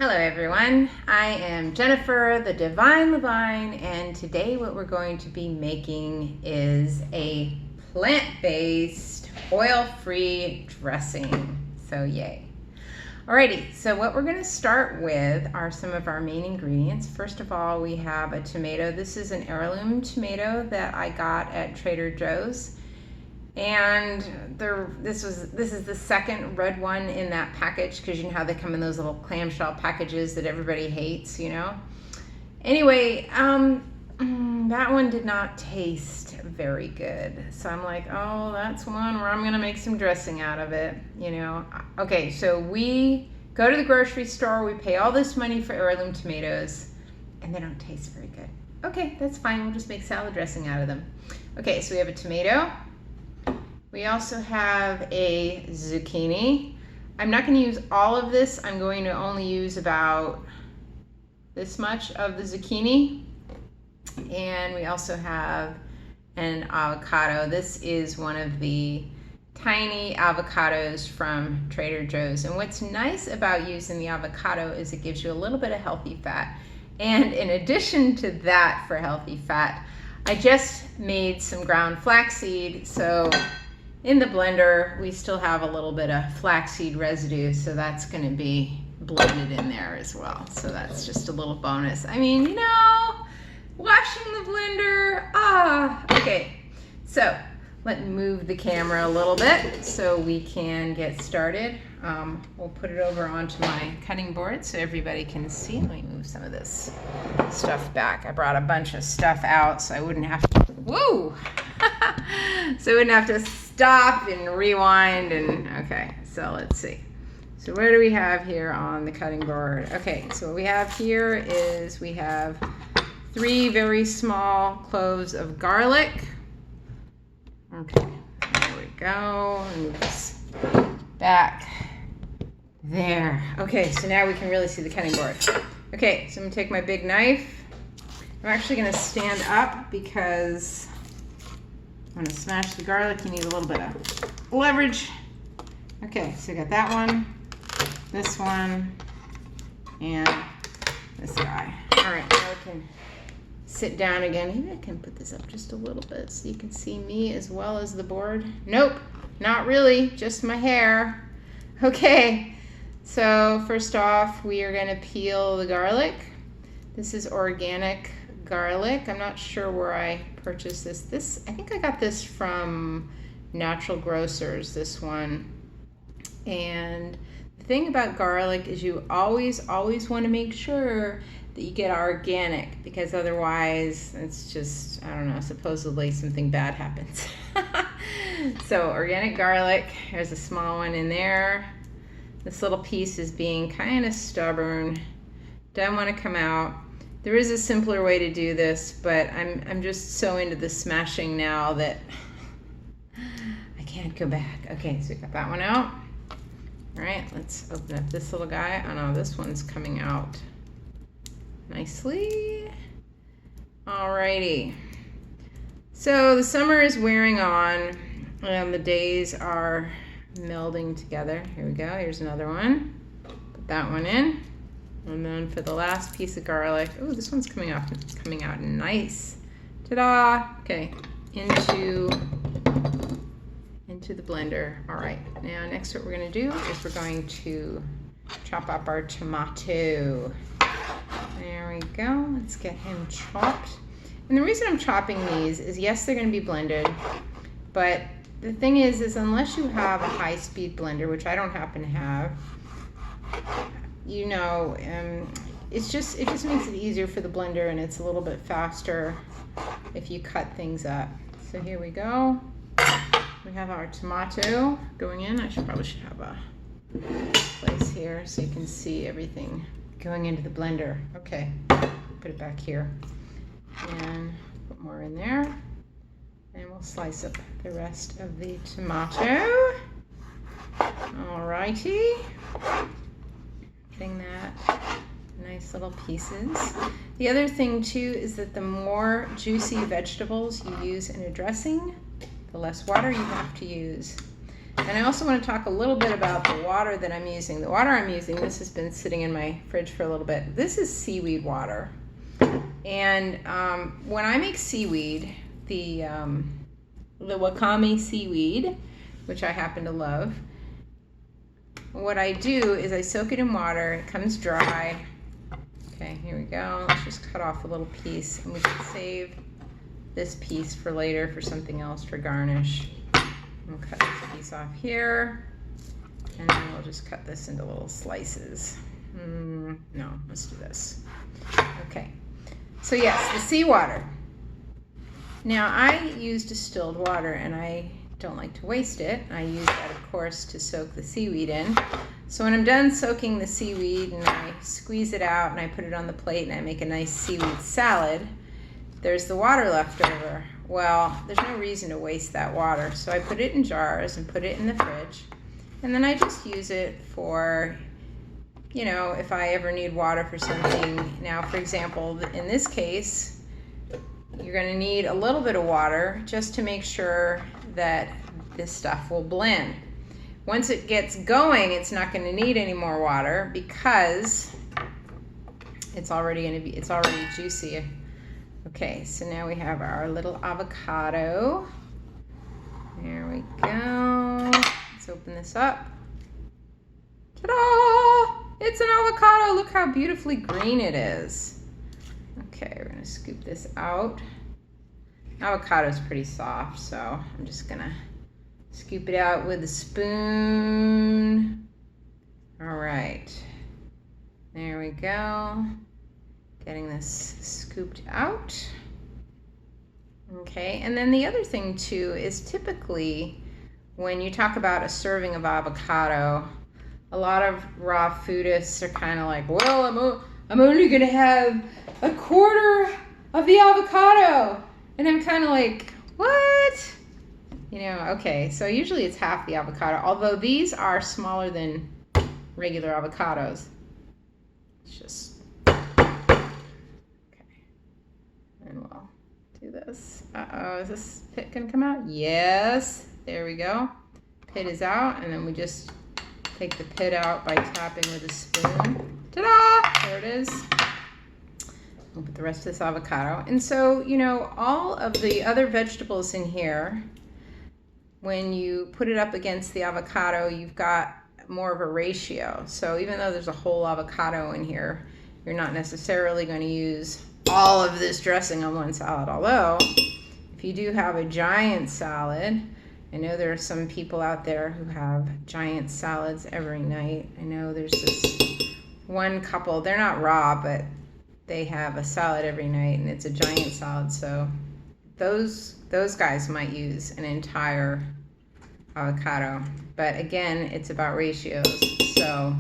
Hello everyone, I am Jennifer, the Divine Levine, and today what we're going to be making is a plant-based, oil-free dressing, so yay. Alrighty, so what we're going to start with are some of our main ingredients. First of all, we have a tomato. This is an heirloom tomato that I got at Trader Joe's. And this is the second red one in that package, because you know how they come in those little clamshell packages that everybody hates, you know. Anyway, that one did not taste very good, so I'm like, oh, that's one where I'm gonna make some dressing out of it, you know. Okay, so we go to the grocery store, we pay all this money for heirloom tomatoes, and they don't taste very good. Okay, that's fine, we'll just make salad dressing out of them. Okay, so we have a tomato. We also have a zucchini. I'm not going to use all of this. I'm going to only use about this much of the zucchini. And we also have an avocado. This is one of the tiny avocados from Trader Joe's. And what's nice about using the avocado is it gives you a little bit of healthy fat. And in addition to that, for healthy fat, I just made some ground flaxseed. So in the blender, we still have a little bit of flaxseed residue, so that's going to be blended in there as well. So that's just a little bonus. I mean, you know, washing the blender, okay. So let me move the camera a little bit so we can get started. We'll put it over onto my cutting board so everybody can see. Let me move some of this stuff back. I brought a bunch of stuff out so I wouldn't have to, whoa! So I wouldn't have to stop and rewind and, okay, so let's see. So what do we have here on the cutting board? Okay, so what we have here is we have 3 very small cloves of garlic. Okay, there we go. Move this back. There. Okay, so now we can really see the cutting board. Okay, so I'm gonna take my big knife. I'm actually gonna stand up because I'm gonna smash the garlic. You need a little bit of leverage. Okay, so I got that one, this one, and this guy. All right, now we can sit down again. Maybe I can put this up just a little bit so you can see me as well as the board. Nope, not really, just my hair. Okay, so first off, we are gonna peel the garlic. This is organic garlic. I'm not sure where I purchased this. I think I got this from Natural Grocers, this one. And the thing about garlic is you always want to make sure that you get organic, because otherwise it's just, I don't know, supposedly something bad happens. So organic garlic, there's a small one in there. This little piece is being kind of stubborn, doesn't want to come out. There is a simpler way to do this, but I'm just so into the smashing now that I can't go back. Okay, so we got that one out. All right, let's open up this little guy. Oh no, this one's coming out nicely. Alrighty. So the summer is wearing on and the days are melding together. Here we go, here's another one. Put that one in. And then for the last piece of garlic, oh, this one's coming out nice. Ta-da! Okay, into the blender. All right, now next what we're gonna do is we're going to chop up our tomato. There we go, let's get him chopped. And the reason I'm chopping these is, yes, they're gonna be blended, but the thing is unless you have a high-speed blender, which I don't happen to have, you know, it just makes it easier for the blender, and it's a little bit faster if you cut things up. So here we go. We have our tomato going in. I probably should have a place here so you can see everything going into the blender. Okay, put it back here and put more in there, and we'll slice up the rest of the tomato. All righty. That nice little pieces. The other thing too is that the more juicy vegetables you use in a dressing, the less water you have to use. Now And I also want to talk a little bit about the water that I'm using. The water I'm using, this has been sitting in my fridge for a little bit. This is seaweed water. And when I make seaweed, the wakame seaweed, which I happen to love, what I do is I soak it in water. It comes dry. Okay, here we go. Let's just cut off a little piece, and we can save this piece for later for something else for garnish. We'll cut this piece off here, and then we'll just cut this into little slices. No, let's do this. Okay, so yes, the seawater. Now I use distilled water, and I don't like to waste it. I use that, of course, to soak the seaweed in. So when I'm done soaking the seaweed and I squeeze it out and I put it on the plate and I make a nice seaweed salad, there's the water left over. Well, there's no reason to waste that water. So I put it in jars and put it in the fridge. And then I just use it for, you know, if I ever need water for something. Now, for example, in this case, you're going to need a little bit of water just to make sure that this stuff will blend. Once it gets going, it's not going to need any more water because it's already juicy. Okay, so now we have our little avocado. There we go. Let's open this up. Ta-da! It's an avocado. Look how beautifully green it is. Okay, we're gonna scoop this out. Avocado's pretty soft, so I'm just gonna scoop it out with a spoon. All right, there we go. Getting this scooped out. Okay, and then the other thing too is typically when you talk about a serving of avocado, a lot of raw foodists are kind of like, well, I'm only gonna have a quarter of the avocado. And I'm kind of like, what? You know, okay, so usually it's half the avocado, although these are smaller than regular avocados. It's just, okay. And we'll do this. Uh-oh, is this pit gonna come out? Yes, there we go. Pit is out, and then we just take the pit out by tapping with a spoon. Ta-da! There it is. We'll put the rest of this avocado. And so, you know, all of the other vegetables in here, when you put it up against the avocado, you've got more of a ratio. So even though there's a whole avocado in here, you're not necessarily going to use all of this dressing on one salad. Although, if you do have a giant salad, I know there are some people out there who have giant salads every night. I know there's this one couple, they're not raw, but they have a salad every night, and it's a giant salad. So those guys might use an entire avocado. But again, it's about ratios. So,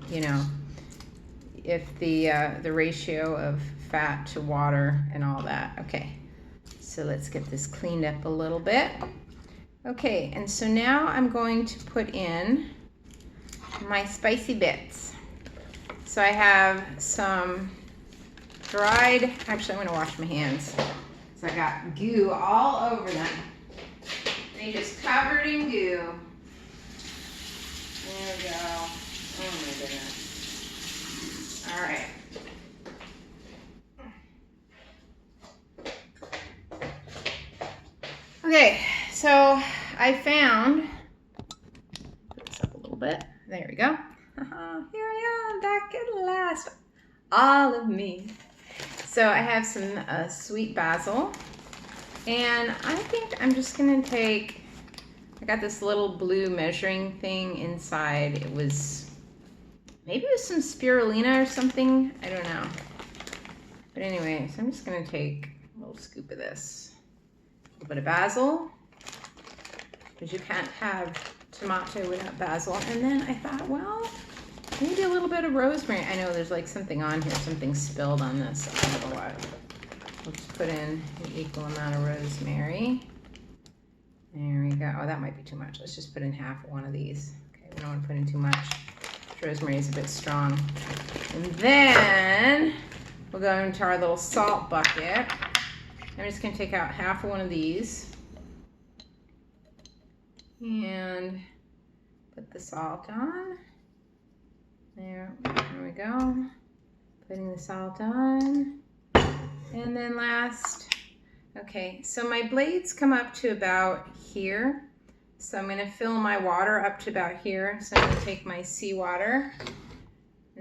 you know, if the ratio of fat to water and all that. Okay, so let's get this cleaned up a little bit. Okay, and so now I'm going to put in my spicy bits. So I have some dried, actually I'm gonna wash my hands. So I got goo all over them. They just covered in goo. There we go. Oh my goodness. All right. Okay, so I found, put this up a little bit. There we go. Here I am, back at last. All of me. So I have some sweet basil, and I think I'm just gonna take, I got this little blue measuring thing inside. It was, maybe it was some spirulina or something, I don't know. But anyway, so I'm just gonna take a little scoop of this. A little bit of basil, because you can't have tomato without basil. And then I thought, well, maybe a little bit of rosemary. I know there's like something on here, something spilled on this. I don't know what. We'll just put in an equal amount of rosemary. There we go. Oh, that might be too much. Let's just put in half of one of these. Okay, we don't want to put in too much. Rosemary is a bit strong. And then we'll go into our little salt bucket. I'm just going to take out half of one of these. And put the salt on. There we go. Putting the salt on. And then last, okay, so my blades come up to about here. So I'm gonna fill my water up to about here. So I'm gonna take my seawater. I'm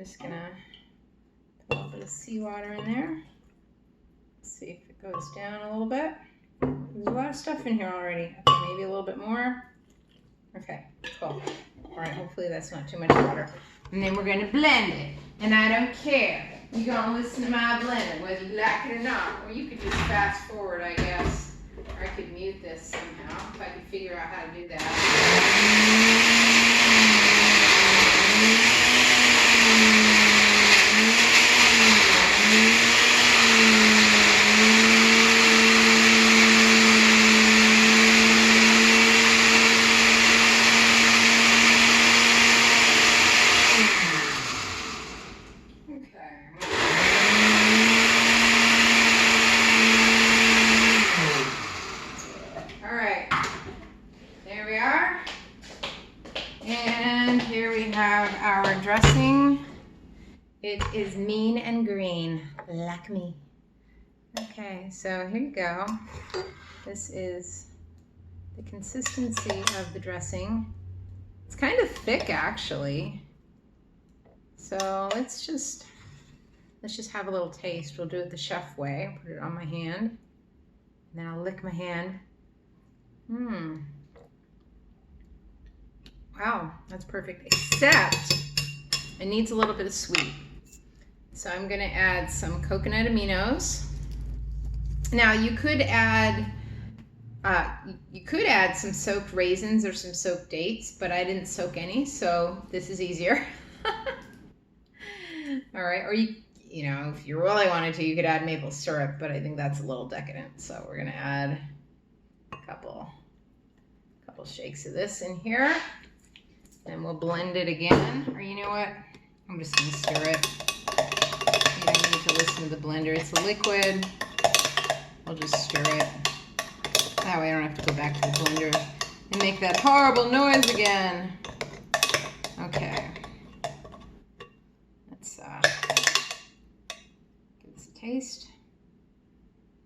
just gonna put a little bit of seawater in there. See if it goes down a little bit. There's a lot of stuff in here already. Okay, maybe a little bit more. Okay, cool. All right, hopefully that's not too much water. And then we're gonna blend it. And I don't care. You're gonna listen to my blender, whether you like it or not. Or you could just fast forward, I guess. Or I could mute this somehow, if I could figure out how to do that. Our dressing. It is mean and green, like me. Okay, so here you go. This is the consistency of the dressing. It's kind of thick, actually. So let's just have a little taste. We'll do it the chef way. Put it on my hand, and then I'll lick my hand. Wow, that's perfect, except it needs a little bit of sweet. So I'm gonna add some coconut aminos. Now you could add some soaked raisins or some soaked dates, but I didn't soak any, so this is easier. All right, or you know, if you really wanted to, you could add maple syrup, but I think that's a little decadent. So we're gonna add a couple shakes of this in here. And we'll blend it again, or you know what? I'm just gonna stir it. You don't need to listen to the blender. It's a liquid. I'll just stir it. That way I don't have to go back to the blender and make that horrible noise again. Okay. Let's give this a taste.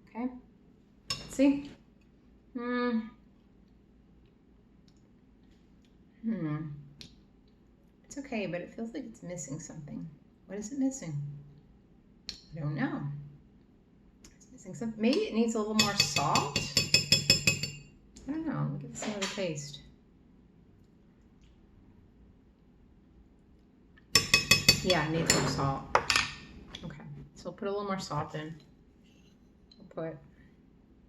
Okay. Let's see. It's okay, but it feels like it's missing something. What is it missing? I don't know. It's missing something. Maybe it needs a little more salt. I don't know. Let me give this another taste. Yeah, it needs more salt. Okay, so we'll put a little more salt in. We'll put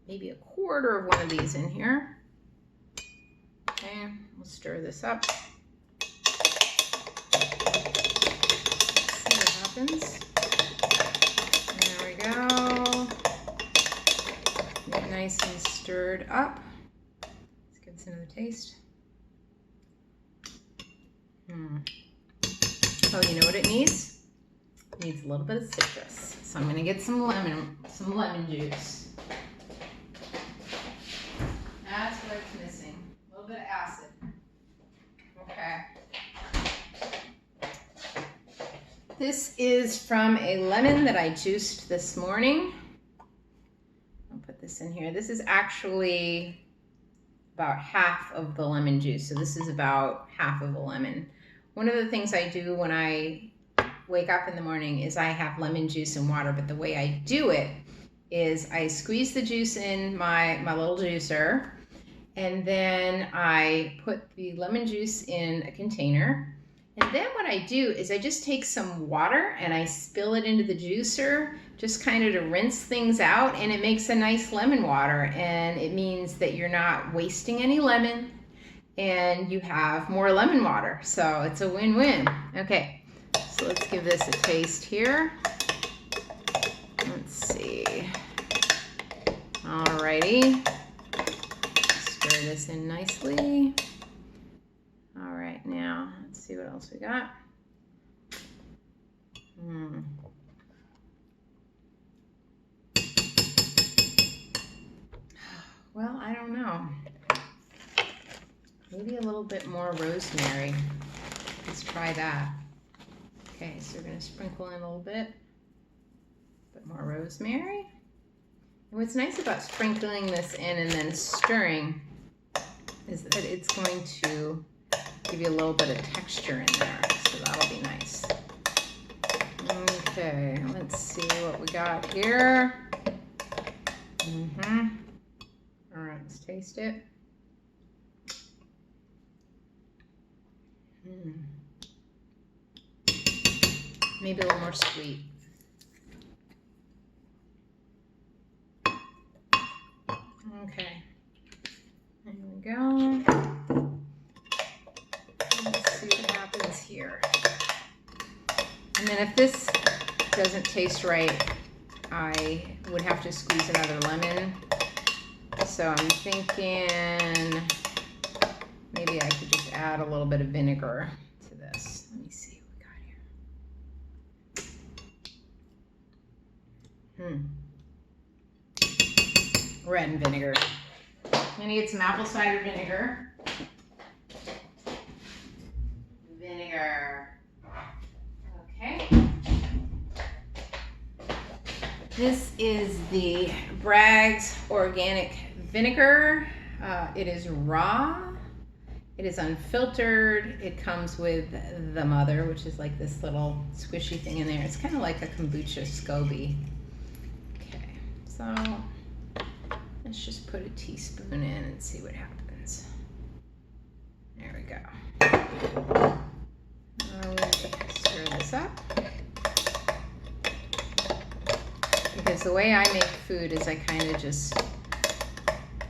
maybe a quarter of one of these in here. Okay, we'll stir this up. See what happens. And there we go. Get it nice and stirred up. Let's give this another taste. Oh, you know what it needs? It needs a little bit of citrus. So I'm gonna get some lemon juice. That's what it's missing. A little bit of acid. Okay. This is from a lemon that I juiced this morning. I'll put this in here. This is actually about half of the lemon juice. So this is about half of a lemon. One of the things I do when I wake up in the morning is I have lemon juice and water, but the way I do it is I squeeze the juice in my little juicer, and then I put the lemon juice in a container. And then what I do is I just take some water and I spill it into the juicer, just kind of to rinse things out, and it makes a nice lemon water. And it means that you're not wasting any lemon and you have more lemon water. So it's a win-win. Okay, so let's give this a taste here. Let's see. Alrighty. Stir this in nicely. All right, now let's see what else we got. Well, I don't know. maybe a little bit more rosemary. Let's try that. Okay, so we're gonna sprinkle in a little bit more rosemary. And what's nice about sprinkling this in and then stirring is that it's going to give you a little bit of texture in there, so that'll be nice. Okay, let's see what we got here. All right, let's taste it. Maybe a little more sweet. Okay, there we go. Let's see what happens here. And then if this doesn't taste right, I would have to squeeze another lemon. So I'm thinking maybe I could just add a little bit of vinegar to this. Let me see what we got here. Red and vinegar. I'm gonna get some apple cider vinegar. Okay. This is the Bragg's organic vinegar. It is raw. It is unfiltered. It comes with the mother, which is like this little squishy thing in there. It's kind of like a kombucha SCOBY. Okay, so let's just put a teaspoon in and see what happens. There we go. Stir this up. Because the way I make food is I kind of just,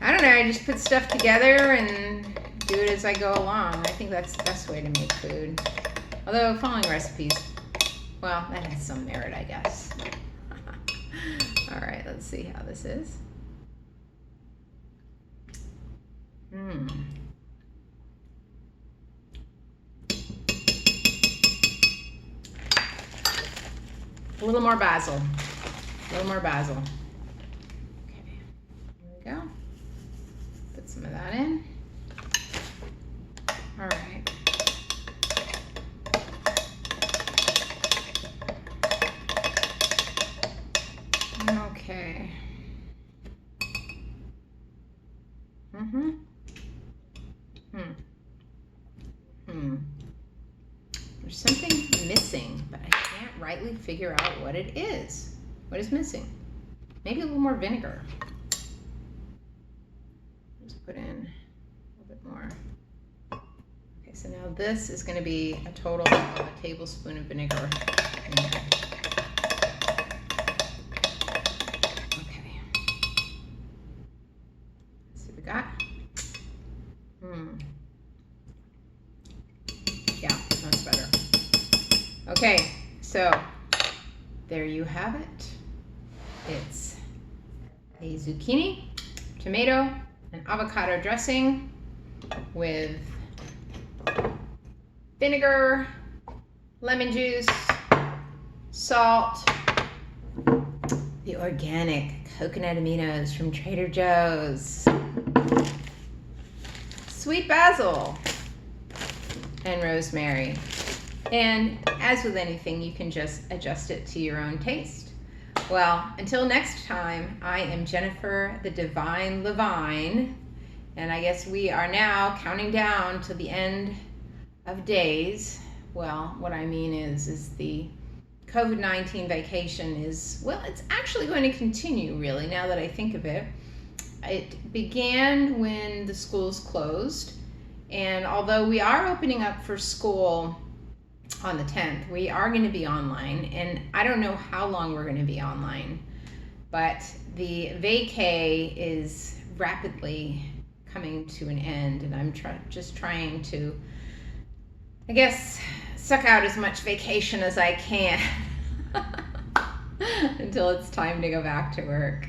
I don't know, I just put stuff together and do it as I go along. I think that's the best way to make food. Although following recipes, well, that has some merit, I guess. All right, let's see how this is. A little more basil. A little more basil. Okay, here we go. Put some of that in. All right. Okay. There's something missing, but I can't rightly figure out what it is. What is missing? Maybe a little more vinegar. Let's put in a little bit more. Okay, so now this is going to be a total of a tablespoon of vinegar in there. Okay. Let's see what we got. Yeah, that's better. Okay, so there you have it. It's a zucchini, tomato, and avocado dressing with vinegar, lemon juice, salt, the organic coconut aminos from Trader Joe's, sweet basil, and rosemary. And as with anything, you can just adjust it to your own taste. Well, until next time, I am Jennifer the Divine Levine, and I guess we are now counting down to the end of days. Well, what I mean is the COVID-19 vacation is, well, it's actually going to continue, really, now that I think of it. It began when the schools closed, and although we are opening up for school on the 10th, we are going to be online, and I don't know how long we're going to be online, but the vacay is rapidly coming to an end, and I'm just trying to, I guess, suck out as much vacation as I can until it's time to go back to work.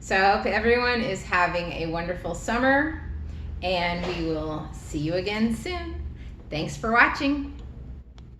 So I hope everyone is having a wonderful summer, and we will see you again soon. Thanks for watching.